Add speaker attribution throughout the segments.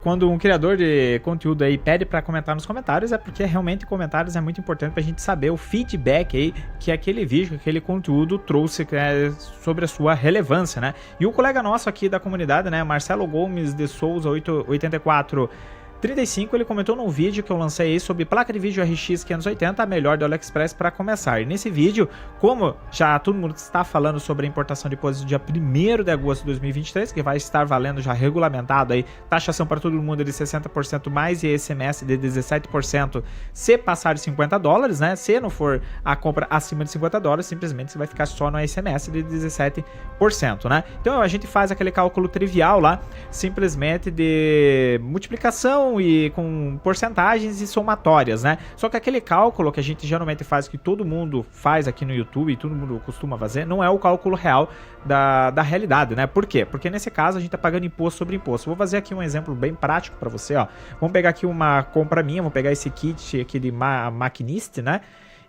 Speaker 1: Quando um criador de conteúdo aí pede para comentar nos comentários, é porque realmente comentários é muito importante para a gente saber o feedback aí que aquele vídeo, aquele conteúdo trouxe sobre a sua relevância, né? E o colega nosso aqui da comunidade, né, Marcelo Gomes de Souza 88435, ele comentou num vídeo que eu lancei aí sobre placa de vídeo RX 580, a melhor do AliExpress para começar. E nesse vídeo, como já todo mundo está falando sobre a importação de depósito dia 1º de agosto de 2023, que vai estar valendo já regulamentado aí, taxação para todo mundo de 60% mais e ICMS de 17% se passar de $50, né? Se não for a compra acima de $50, simplesmente você vai ficar só no ICMS de 17%, né? Então a gente faz aquele cálculo trivial lá, simplesmente de multiplicação e com porcentagens e somatórias, né? Só que aquele cálculo que a gente geralmente faz, que todo mundo faz aqui no YouTube e todo mundo costuma fazer, não é o cálculo real da realidade, né? Por quê? Porque nesse caso a gente tá pagando imposto sobre imposto. Vou fazer aqui um exemplo bem prático para você, ó. Vamos pegar aqui uma compra minha, vou pegar esse kit aqui de maquinista, né?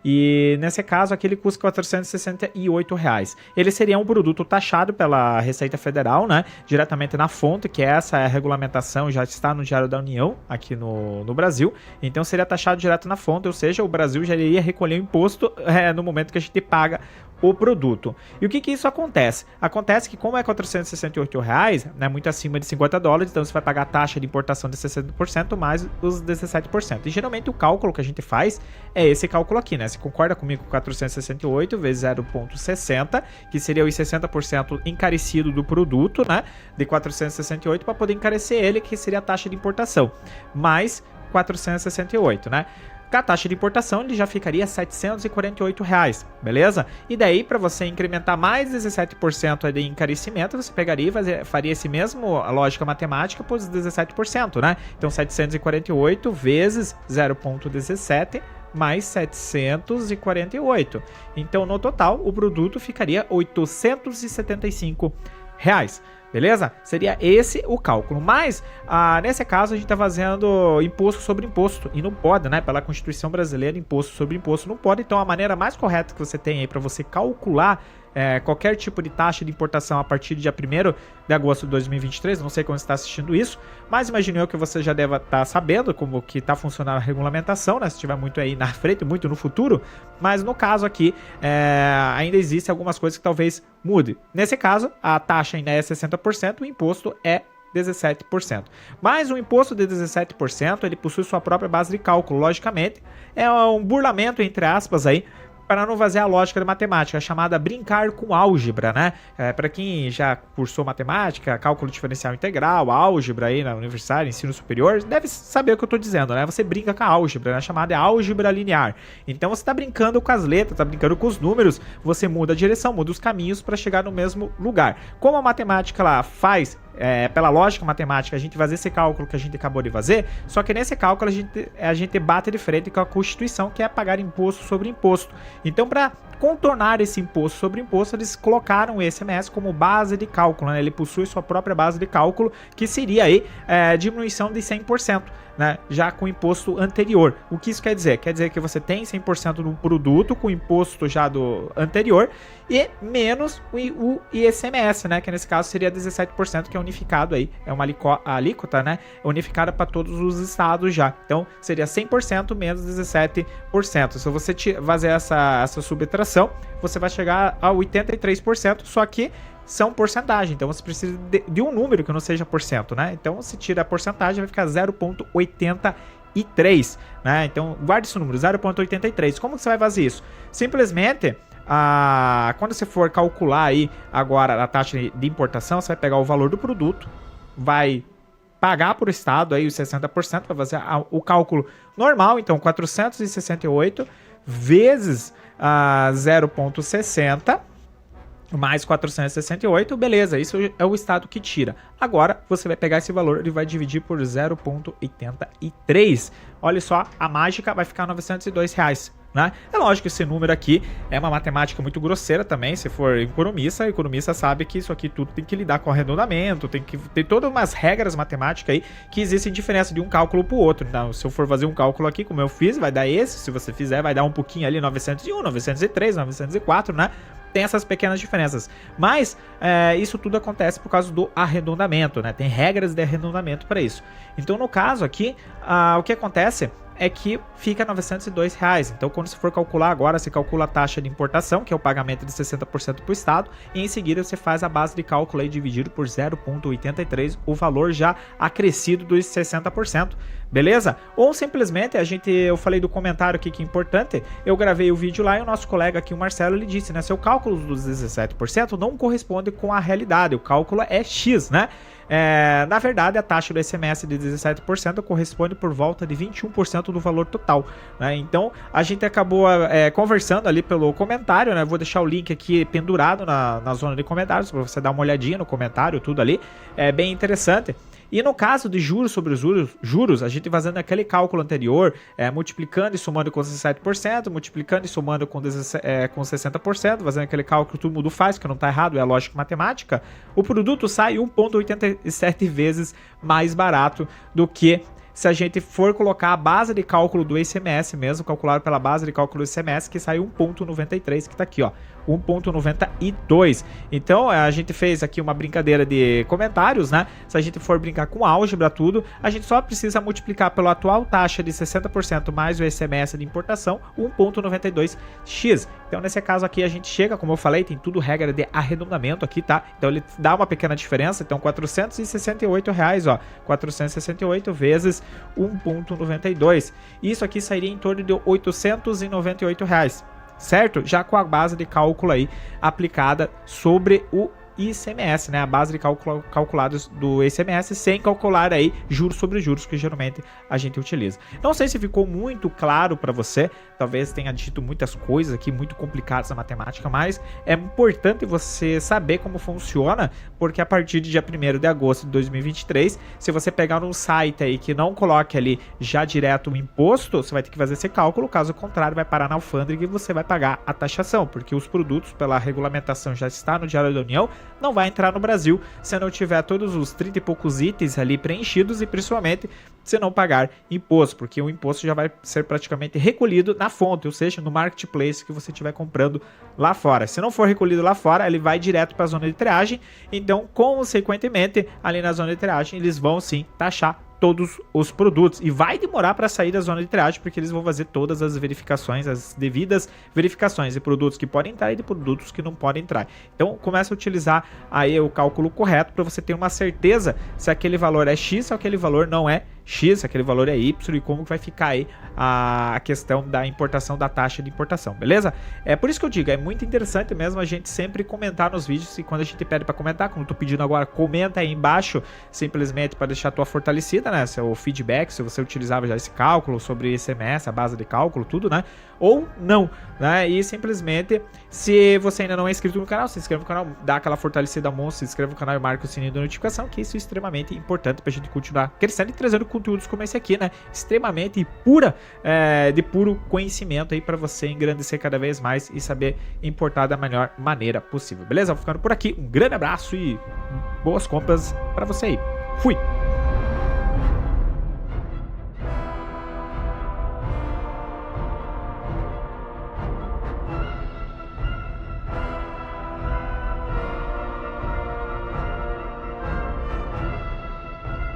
Speaker 1: E nesse caso aqui ele custa R$468. Ele seria um produto taxado pela Receita Federal, né? Diretamente na fonte, que essa é a regulamentação, já está no Diário da União aqui no Brasil. Então seria taxado direto na fonte, ou seja, o Brasil já iria recolher o imposto no momento que a gente paga o produto. E o que isso acontece? Acontece que como é R$468, né, muito acima de $50, então você vai pagar a taxa de importação de 60% mais os 17%. E geralmente o cálculo que a gente faz é esse cálculo aqui, né? Você concorda comigo com 468 vezes 0,60, que seria os 60% encarecido do produto, né? De 468 para poder encarecer ele, que seria a taxa de importação, mais 468, né? Com a taxa de importação ele já ficaria R$748, beleza? E daí, para você incrementar mais 17% de encarecimento, você pegaria e faria esse mesmo lógica matemática por 17%, né? Então 748 vezes 0,17 mais 748. Então no total o produto ficaria R$875. Beleza? Seria esse o cálculo. Mas, nesse caso, a gente está fazendo imposto sobre imposto. E não pode, né? Pela Constituição Brasileira, imposto sobre imposto não pode. Então, a maneira mais correta que você tem aí para você calcular qualquer tipo de taxa de importação a partir do dia 1º de agosto de 2023, não sei quando você está assistindo isso, mas imagino eu que você já deve estar sabendo como que está funcionando a regulamentação, né? Se estiver muito aí na frente, muito no futuro, mas no caso aqui, ainda existem algumas coisas que talvez mude. Nesse caso, a taxa ainda é 60%, o imposto é 17%. Mas o imposto de 17%, ele possui sua própria base de cálculo, logicamente, é um burlamento, entre aspas, aí, para não fazer a lógica da matemática, chamada brincar com álgebra, né? Para quem já cursou matemática, cálculo diferencial integral, álgebra aí na universidade, ensino superior, deve saber o que eu estou dizendo, né? Você brinca com a álgebra, né? Chamada álgebra linear. Então você está brincando com as letras, está brincando com os números, você muda a direção, muda os caminhos para chegar no mesmo lugar. Como a matemática lá faz pela lógica matemática, a gente faz esse cálculo que a gente acabou de fazer, só que nesse cálculo a gente bate de frente com a Constituição, que é pagar imposto sobre imposto. Então, para contornar esse imposto sobre imposto, eles colocaram o ICMS como base de cálculo, né? Ele possui sua própria base de cálculo, que seria aí diminuição de 100%, né? Já com o imposto anterior. O que isso quer dizer? Quer dizer que você tem 100% do produto com o imposto já do anterior e menos o ICMS, né? Que nesse caso seria 17%, que é unificado aí, é uma alíquota, né? Unificada para todos os estados já. Então seria 100% menos 17%. Se você fazer essa subtração, você vai chegar a 83%, só que são porcentagem, então você precisa de um número que não seja porcento, né? Então você tira a porcentagem, vai ficar 0,83, né? Então guarde esse número, 0,83. Como que você vai fazer isso? Simplesmente, quando você for calcular aí agora a taxa de importação, você vai pegar o valor do produto, vai pagar por estado aí os 60%, vai fazer o cálculo normal, então 468 vezes 0,60 mais 468, beleza, isso é o estado que tira. Agora você vai pegar esse valor e vai dividir por 0,83. Olha só, a mágica vai ficar R$902, né? É lógico que esse número aqui é uma matemática muito grosseira também. Se for economista sabe que isso aqui tudo tem que lidar com arredondamento, tem que ter todas umas regras matemáticas aí que existem diferença de um cálculo para o outro. Então, se eu for fazer um cálculo aqui como eu fiz, vai dar esse, se você fizer vai dar um pouquinho ali 901, 903, 904, né? tem essas pequenas diferenças, mas isso tudo acontece por causa do arredondamento, né? Tem regras de arredondamento para isso. Então, no caso aqui, o que acontece é que fica R$ 902 reais. Então, quando você for calcular agora, você calcula a taxa de importação, que é o pagamento de 60% para o Estado, e em seguida você faz a base de cálculo aí dividido por 0,83, o valor já acrescido dos 60%, beleza? Ou simplesmente, eu falei do comentário aqui que é importante, eu gravei o vídeo lá e o nosso colega aqui, o Marcelo, ele disse, né, seu cálculo dos 17% não corresponde com a realidade, o cálculo é X, né? Na verdade, a taxa do ICMS de 17% corresponde por volta de 21% do valor total, né? Então, a gente acabou conversando ali pelo comentário, né? Vou deixar o link aqui pendurado na zona de comentários para você dar uma olhadinha no comentário, tudo ali. É bem interessante. E no caso de juros sobre juros, a gente fazendo aquele cálculo anterior, multiplicando e somando com 17%, multiplicando e somando com 60%, fazendo aquele cálculo que todo mundo faz, que não está errado, é a lógica matemática, o produto sai 1,87 vezes mais barato do que se a gente for colocar a base de cálculo do ICMS mesmo, calculado pela base de cálculo do ICMS, que sai 1,93, que está aqui, ó, 1,92. Então, a gente fez aqui uma brincadeira de comentários, né? Se a gente for brincar com álgebra, tudo, a gente só precisa multiplicar pela atual taxa de 60% mais o ICMS de importação, 1,92x. Então, nesse caso aqui, a gente chega, como eu falei, tem tudo regra de arredondamento aqui, tá? Então, ele dá uma pequena diferença. Então, R$ 468 reais, ó, 468 vezes 1,92. Isso aqui sairia em torno de R$ 898 reais. Certo? Já com a base de cálculo aí aplicada sobre o ICMS, né? A base de cálculo calculados do ICMS sem calcular aí juros sobre juros que geralmente a gente utiliza. Não sei se ficou muito claro para você, talvez tenha dito muitas coisas aqui muito complicadas na matemática, mas é importante você saber como funciona, porque a partir de dia 1º de agosto de 2023, se você pegar um site aí que não coloque ali já direto o imposto, você vai ter que fazer esse cálculo, caso contrário vai parar na alfândega e você vai pagar a taxação, porque os produtos pela regulamentação já está no Diário da União, não vai entrar no Brasil se não tiver todos os 30 e poucos itens ali preenchidos e principalmente se não pagar imposto, porque o imposto já vai ser praticamente recolhido na fonte, ou seja, no marketplace que você estiver comprando lá fora. Se não for recolhido lá fora, ele vai direto para a zona de triagem, então consequentemente ali na zona de triagem eles vão sim taxar todos os produtos e vai demorar para sair da zona de triagem, porque eles vão fazer todas as verificações, as devidas verificações de produtos que podem entrar e de produtos que não podem entrar. Então começa a utilizar aí o cálculo correto para você ter uma certeza se aquele valor é X, se aquele valor não é X, se aquele valor é Y e como vai ficar aí a questão da importação, da taxa de importação, beleza? É por isso que eu digo, é muito interessante mesmo a gente sempre comentar nos vídeos, e quando a gente pede para comentar, como eu tô pedindo agora, comenta aí embaixo, simplesmente para deixar a tua fortalecida, né? Seu feedback, se você utilizava já esse cálculo sobre ICMS, a base de cálculo, tudo, né? Ou não, né? E simplesmente, se você ainda não é inscrito no canal, se inscreve no canal, dá aquela fortalecida monstro, se inscreve no canal e marca o sininho da notificação, que isso é extremamente importante pra gente continuar crescendo e trazendo conteúdos como esse aqui, né? Extremamente de puro conhecimento aí pra você engrandecer cada vez mais e saber importar da melhor maneira possível, beleza? Vou ficando por aqui, um grande abraço e boas compras pra você aí. Fui!